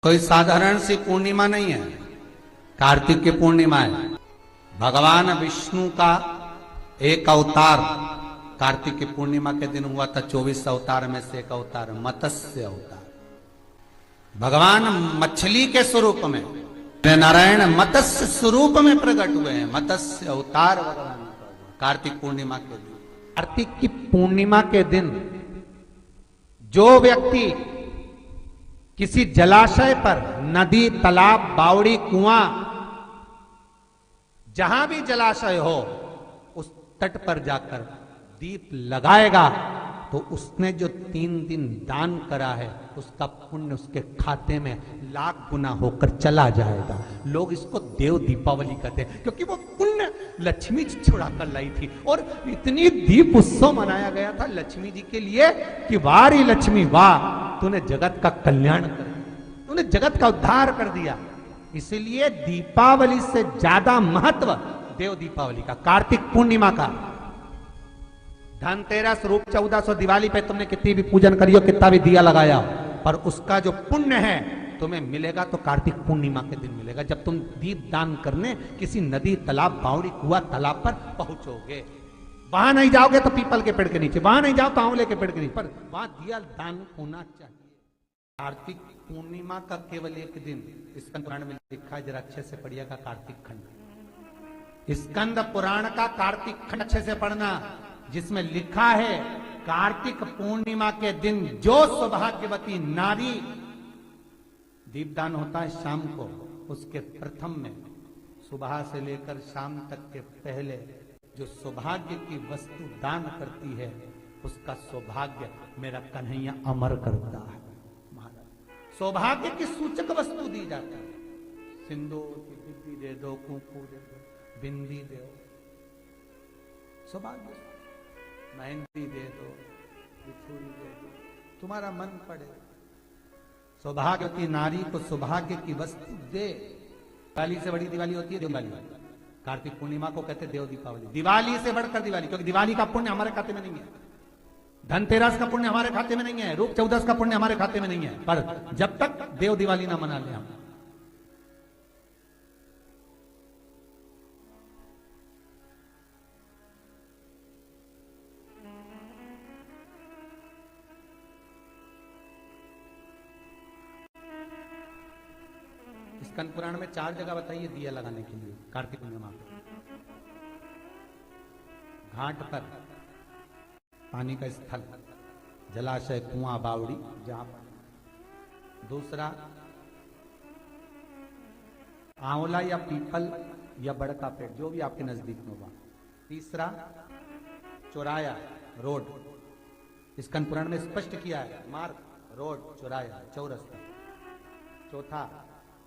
कोई साधारण सी पूर्णिमा नहीं है, कार्तिक की पूर्णिमा है। भगवान विष्णु का एक अवतार कार्तिक की पूर्णिमा के दिन हुआ था। 24 अवतार में से एक अवतार मत्स्य अवतार। भगवान मछली के स्वरूप में, नारायण मत्स्य स्वरूप में प्रकट हुए हैं। मत्स्य अवतार भगवान कार्तिक पूर्णिमा के दिन। कार्तिक की पूर्णिमा के दिन जो व्यक्ति किसी जलाशय पर, नदी, तालाब, बावड़ी, कुआं, जहां भी जलाशय हो, उस तट पर जाकर दीप लगाएगा तो उसने जो 3 दिन दान करा है उसका पुण्य उसके खाते में लाख गुना होकर चला जाएगा। लोग इसको देव दीपावली कहते हैं क्योंकि वो पुण्य लक्ष्मी छुड़ा कर लाई थी। और इतनी दीप उत्सव मनाया गया था लक्ष्मी जी के लिए कि वाह रे लक्ष्मी वाह, तूने जगत का कल्याण कर दिया, तूने जगत का उद्धार कर दिया। इसलिए दीपावली से ज्यादा महत्व देव दीपावली का, कार्तिक पूर्णिमा का। धनतेरस, रूप 1400, दिवाली पे तुमने कितनी भी पूजन करी हो, कितना भी दिया लगाया, पर उसका जो पुण्य है तुम्हें मिलेगा तो कार्तिक पूर्णिमा के दिन मिलेगा, जब तुम दीप दान करने किसी नदी, तालाब, बावड़ी, कुआं, तालाब पर पहुंचोगे। वहां नहीं जाओगे तो पीपल के पेड़ के नीचे, वहां नहीं जाओ तो आंवले के पेड़ के नीचे, पर वहां दिया दान होना चाहिए। कार्तिक पूर्णिमा का केवल एक दिन स्कंद पुराण में लिखा है, जरा अच्छे से पढ़िएगा कार्तिक खंड। स्कंद पुराण का कार्तिक खंड अच्छे से पढ़ना, जिसमें लिखा है कार्तिक पूर्णिमा के दिन जो सौभाग्यवती नारी, दीपदान होता है शाम को, उसके प्रथम में सुबह से लेकर शाम तक के पहले जो सौभाग्य की वस्तु दान करती है उसका सौभाग्य मेरा कन्हैया अमर करता है। सौभाग्य की सूचक वस्तु दी जाती है। सिंदूर की बिंदी दे दो, कुंकू दे दो, बिंदी दे दो, सौभाग्य, मेहंदी दे दो, बिछुड़ी दे दो, तुम्हारा मन पड़े। सौभाग्य की नारी को सौभाग्य की वस्तु दे। दिवाली से बड़ी दिवाली होती है दिवाली। कार्तिक पूर्णिमा को कहते देव दीपावली। दिवाली से बढ़कर दिवाली, क्योंकि दिवाली का पुण्य हमारे खाते में नहीं है, धनतेरस का पुण्य हमारे खाते में नहीं है, रूप 14 का पुण्य हमारे खाते में नहीं है। पर जब तक देव दिवाली ना मना ले हम, स्कंद पुराण में 4 जगह बताइए दिया लगाने के लिए कार्तिक पूर्णिमा पे। घाट पर, पानी का स्थल, जलाशय, कुआं, बावड़ी, जहां पर। दूसरा, आंवला या पीपल या बड़ का पेड़, जो भी आपके नजदीक में होगा। तीसरा, चौराया, रोड, स्कंद पुराण में स्पष्ट किया है, मार्ग, रोड, चौराया, चौरस्ता। चौथा,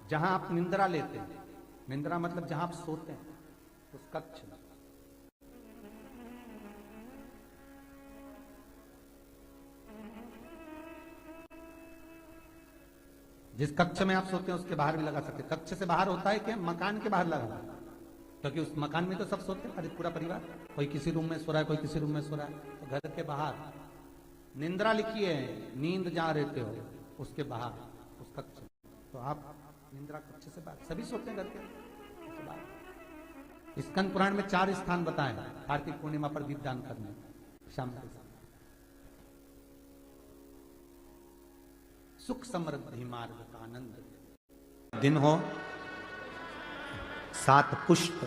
जहां आप निंद्रा लेते हैं, निंद्रा मतलब जहां आप सोते हैं, उस कक्ष में। जिस कक्ष में आप सोते हैं उसके बाहर भी लगा सकते हैं। कक्ष से बाहर होता है कि मकान के बाहर लगा, क्योंकि उस मकान में तो सब सोते हैं, पूरा परिवार। कोई किसी रूम में सो रहा है, कोई किसी रूम में सो रहा है, तो घर के बाहर निंद्रा लिखी है, नींद जहां रहते हो उसके बाहर, उस कक्ष में। तो आप निंद्रा कक्ष से बाहर, सभी सोते हैं घर के बाहर। स्कंद पुराण में 4 स्थान बताए कार्तिक पूर्णिमा पर दीपदान करने, शाम के समय। सुख समृद्धि मार्ग का आनंद दिन हो। 7 पुष्प,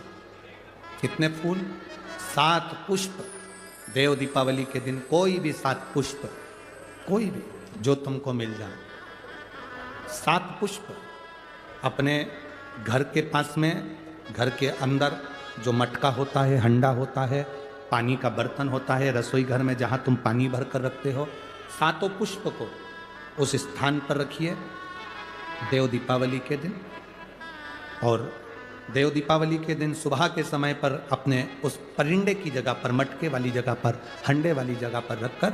कितने फूल? 7 पुष्प। देव दीपावली के दिन कोई भी 7 पुष्प, कोई भी जो तुमको मिल जाए, 7 पुष्प अपने घर के पास में, घर के अंदर जो मटका होता है, हंडा होता है, पानी का बर्तन होता है, रसोई घर में जहां तुम पानी भर कर रखते हो, 7 पुष्प को उस स्थान पर रखिए देव दीपावली के दिन। और देव दीपावली के दिन सुबह के समय पर अपने उस परिंडे की जगह पर, मटके वाली जगह पर, हंडे वाली जगह पर रखकर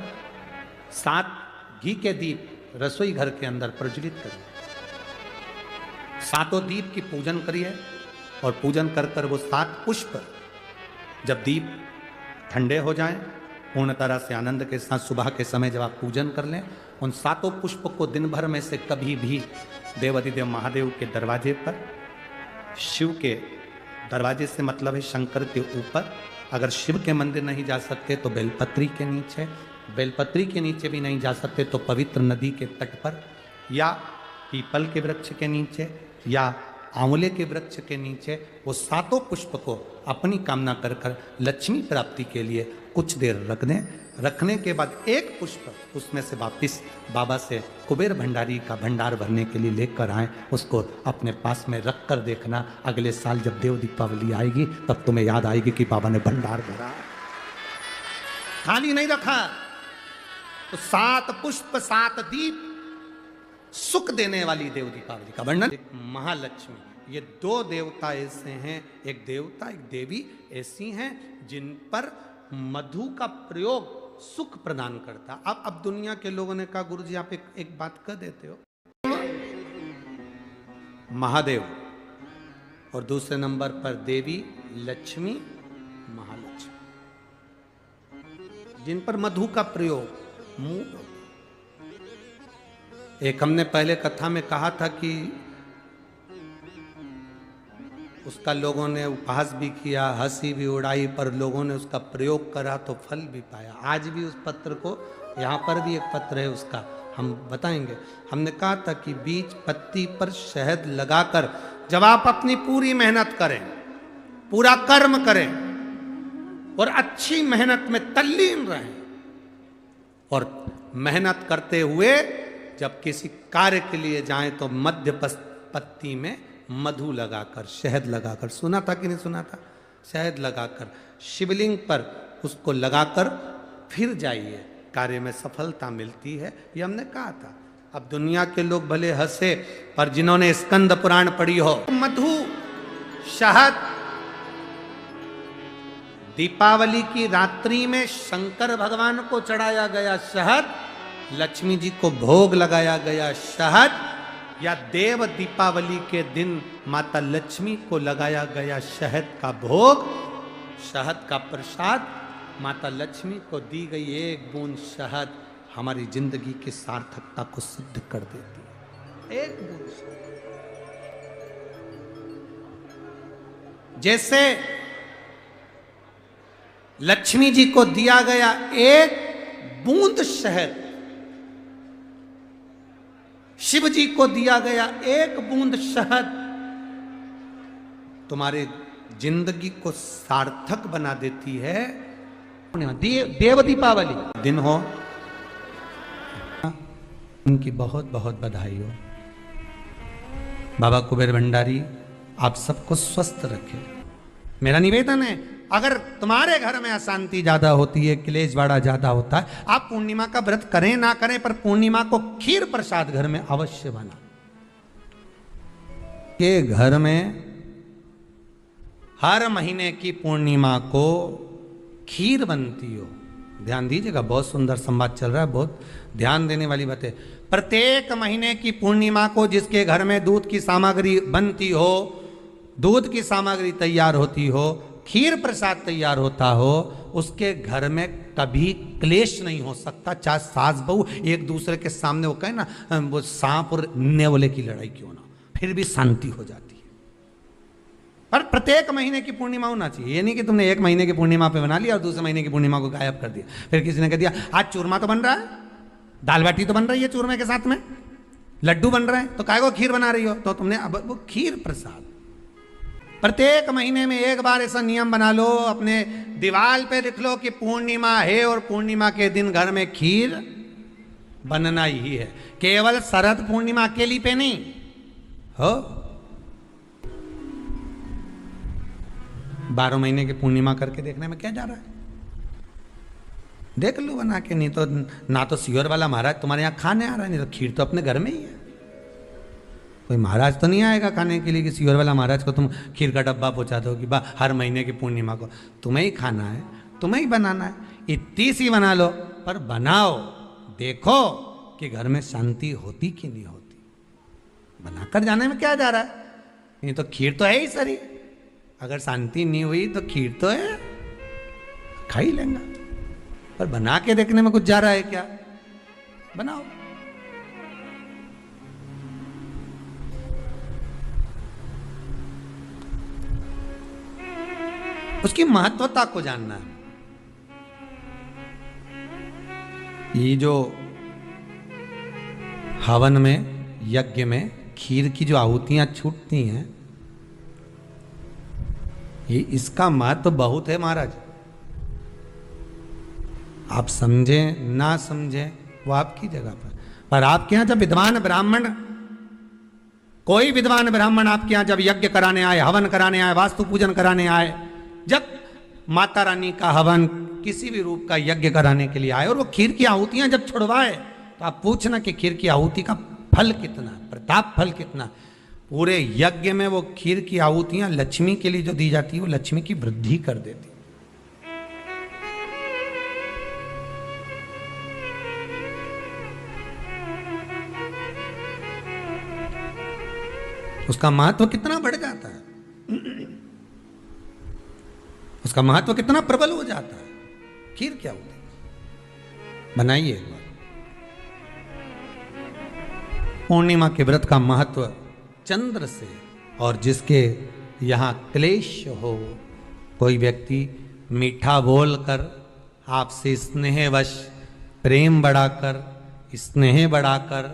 7 घी के दीप रसोई घर के अंदर प्रज्वलित करिए। 7 दीप की पूजन करिए और पूजन कर कर वो 7 पुष्प जब दीप ठंडे हो जाएं, पूर्ण तरह से आनंद के साथ सुबह के समय जब आप पूजन कर लें, उन 7 पुष्प को दिन भर में से कभी भी देवाधिदेव महादेव के दरवाजे पर, शिव के दरवाजे से मतलब है शंकर के ऊपर। अगर शिव के मंदिर नहीं जा सकते तो बेलपत्री के नीचे, बेलपत्री के नीचे भी नहीं जा सकते तो पवित्र नदी के तट पर, या पीपल के वृक्ष के नीचे, या आंवले के वृक्ष के नीचे वो सातों पुष्प को अपनी कामना कर कर लक्ष्मी प्राप्ति के लिए कुछ देर रख दें। रखने के बाद एक पुष्प उसमें से वापिस बाबा से कुबेर भंडारी का भंडार भरने के लिए लेकर आए, उसको अपने पास में रख कर देखना। अगले साल जब देव दीपावली आएगी तब तुम्हें याद आएगी कि बाबा ने भंडार भरा, खाली नहीं रखा। तो 7 पुष्प 7 दीप, सुख देने वाली देव दीपावली का वर्णन। महालक्ष्मी, ये 2 देवता ऐसे हैं, एक देवता एक देवी ऐसी हैं जिन पर मधु का प्रयोग सुख प्रदान करता। अब दुनिया के लोगों ने कहा गुरु जी आप एक बात कह देते हो, महादेव और दूसरे नंबर पर देवी लक्ष्मी, महालक्ष्मी, जिन पर मधु का प्रयोग मुंह। एक हमने पहले कथा में कहा था कि उसका लोगों ने उपहास भी किया, हंसी भी उड़ाई, पर लोगों ने उसका प्रयोग करा तो फल भी पाया। आज भी उस पत्र को, यहाँ पर भी एक पत्र है उसका, हम बताएंगे। हमने कहा था कि बीज पत्ती पर शहद लगाकर जब आप अपनी पूरी मेहनत करें, पूरा कर्म करें और अच्छी मेहनत में तल्लीन रहें, और मेहनत करते हुए जब किसी कार्य के लिए जाएं तो मध्य पत्ती में मधु लगाकर, शहद लगाकर, सुना था कि नहीं सुना था, शहद लगाकर शिवलिंग पर उसको लगाकर फिर जाइए, कार्य में सफलता मिलती है। ये हमने कहा था। अब दुनिया के लोग भले हंसे, पर जिन्होंने स्कंद पुराण पढ़ी हो, मधु शहद दीपावली की रात्रि में शंकर भगवान को चढ़ाया गया शहद, लक्ष्मी जी को भोग लगाया गया शहद, या देव दीपावली के दिन माता लक्ष्मी को लगाया गया शहद का भोग, शहद का प्रसाद, माता लक्ष्मी को दी गई एक बूंद शहद हमारी जिंदगी की सार्थकता को सिद्ध कर देती है। एक बूंद शहद, जैसे लक्ष्मी जी को दिया गया एक बूंद शहद, शिव जी को दिया गया एक बूंद शहद तुम्हारे जिंदगी को सार्थक बना देती है। देव दीपावली दिन हो, उनकी बहुत बहुत बधाई हो। बाबा कुबेर भंडारी आप सबको स्वस्थ रखे। मेरा निवेदन है, अगर तुम्हारे घर में अशांति ज्यादा होती है, क्लेश बड़ा ज्यादा होता है, आप पूर्णिमा का व्रत करें ना करें, पर पूर्णिमा को खीर प्रसाद घर में अवश्य बना। के घर में हर महीने की पूर्णिमा को खीर बनती हो। ध्यान दीजिएगा, बहुत सुंदर संवाद चल रहा है, बहुत ध्यान देने वाली बात है। प्रत्येक महीने की पूर्णिमा को जिसके घर में दूध की सामग्री बनती हो, दूध की सामग्री तैयार होती हो, खीर प्रसाद तैयार होता हो, उसके घर में कभी क्लेश नहीं हो सकता। चाहे सास बहू एक दूसरे के सामने वो कहे ना, वो सांप और नेवले की लड़ाई क्यों ना, फिर भी शांति हो जाती है। पर प्रत्येक महीने की पूर्णिमा होना चाहिए। ये नहीं कि तुमने एक महीने की पूर्णिमा पे बना लिया और दूसरे महीने की पूर्णिमा को गायब कर दिया। फिर किसी ने कह दिया आज चूरमा तो बन रहा है, दाल बाटी तो बन रही है चूरमे के साथ में, लड्डू बन रहे हैं, तो काय को खीर बना रही हो, तो तुमने अब वो खीर प्रसाद। प्रत्येक महीने में एक बार ऐसा नियम बना लो, अपने दीवार पे लिख लो कि पूर्णिमा है और पूर्णिमा के दिन घर में खीर बनना ही है। केवल शरद पूर्णिमा अकेली पे नहीं हो, 12 महीने की पूर्णिमा करके देखने में क्या जा रहा है, देख लो बना के। नहीं तो ना तो सियोर वाला महाराज तुम्हारे यहाँ खाने आ रहा है, नहीं तो खीर तो अपने घर में ही है। कोई महाराज तो नहीं आएगा खाने के लिए कि सियोर वाला महाराज को तुम खीर का डब्बा पहुंचा दो कि बा हर महीने की पूर्णिमा को तुम्हें ही खाना है, तुम्हें ही बनाना है। इतनी सी बना लो, पर बनाओ, देखो कि घर में शांति होती कि नहीं होती। बनाकर जाने में क्या जा रहा है, नहीं तो खीर तो है ही सरी। अगर शांति नहीं हुई तो खीर तो है, खा ही लेंगे, पर बना के देखने में कुछ जा रहा है क्या? बनाओ। उसकी महत्वता को जानना है। ये जो हवन में, यज्ञ में खीर की जो आहुतियां छूटती हैं, ये इसका महत्व बहुत है महाराज। आप समझें ना समझें वो आपकी जगह पर आपके यहां जब विद्वान ब्राह्मण, कोई विद्वान ब्राह्मण आपके यहां जब यज्ञ कराने आए, हवन कराने आए, वास्तु पूजन कराने आए, जब माता रानी का हवन किसी भी रूप का यज्ञ कराने के लिए आए और वो खीर की आहुतियां जब छुड़वाए, तो आप पूछना कि खीर की आहुति का फल कितना, प्रताप फल कितना। पूरे यज्ञ में वो खीर की आहुतियां लक्ष्मी के लिए जो दी जाती है, वो लक्ष्मी की वृद्धि कर देती। उसका महत्व कितना बढ़ जाता है, उसका महत्व कितना प्रबल हो जाता है। खीर क्या होती है, बनाइए एक बार। पूर्णिमा के व्रत का महत्व चंद्र से, और जिसके यहाँ क्लेश हो, कोई व्यक्ति मीठा बोलकर आपसे स्नेहवश, प्रेम बढ़ाकर, स्नेह बढ़ाकर,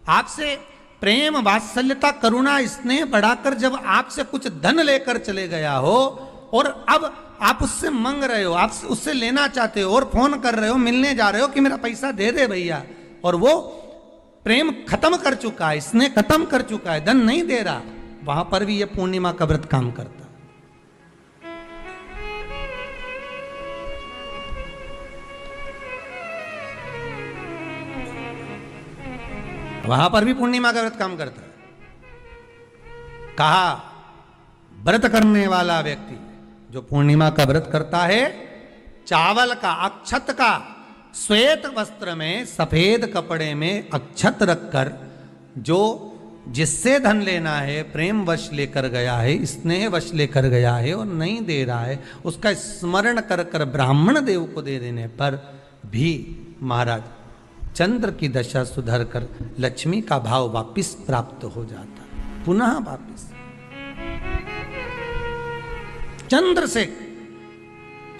आपसे प्रेम वात्सल्यता करुणा स्नेह बढ़ाकर जब आपसे कुछ धन लेकर चले गया हो और अब आप उससे मांग रहे हो, आप उससे लेना चाहते हो और फोन कर रहे हो, मिलने जा रहे हो कि मेरा पैसा दे दे भैया, और वो प्रेम खत्म कर चुका है, स्नेह खत्म कर चुका है, धन नहीं दे रहा, वहां पर भी ये पूर्णिमा का व्रत काम करता। वहां पर भी पूर्णिमा का व्रत काम करता है। कहा व्रत करने वाला व्यक्ति जो पूर्णिमा का व्रत करता है, चावल का, अक्षत का, श्वेत वस्त्र में, सफेद कपड़े में अक्षत रखकर, जो जिससे धन लेना है, प्रेम वश लेकर गया है, स्नेह वश लेकर गया है और नहीं दे रहा है, उसका स्मरण कर कर ब्राह्मण देव को दे देने पर भी महाराज चंद्र की दशा सुधर कर लक्ष्मी का भाव वापिस प्राप्त हो जाता, पुनः वापिस। चंद्र से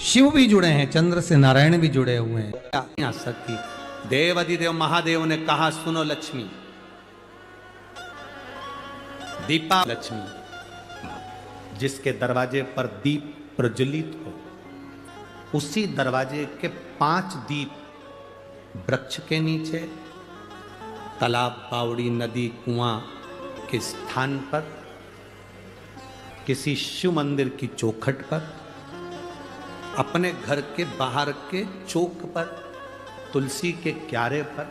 शिव भी जुड़े हैं, चंद्र से नारायण भी जुड़े हुए हैं। शक्ति देवाधिदेव महादेव ने कहा, सुनो लक्ष्मी, दीपा लक्ष्मी, जिसके दरवाजे पर दीप प्रज्वलित हो, उसी दरवाजे के 5 दीप वृक्ष के नीचे, तालाब, बावड़ी, नदी, कुआं के स्थान पर, किसी शिव मंदिर की चौखट पर, अपने घर के बाहर के चौक पर, तुलसी के क्यारे पर,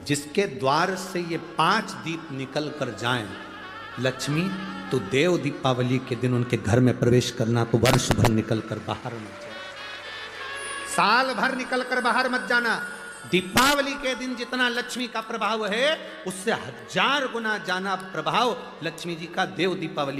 जिसके द्वार से ये 5 दीप निकल कर जाएं, लक्ष्मी तो देव दीपावली के दिन उनके घर में प्रवेश करना, तो वर्ष भर निकल कर बाहर मत जाना, साल भर निकल कर बाहर मत जाना। दीपावली के दिन जितना लक्ष्मी का प्रभाव है, उससे 1000 गुना जाना प्रभाव लक्ष्मी जी का देव दीपावली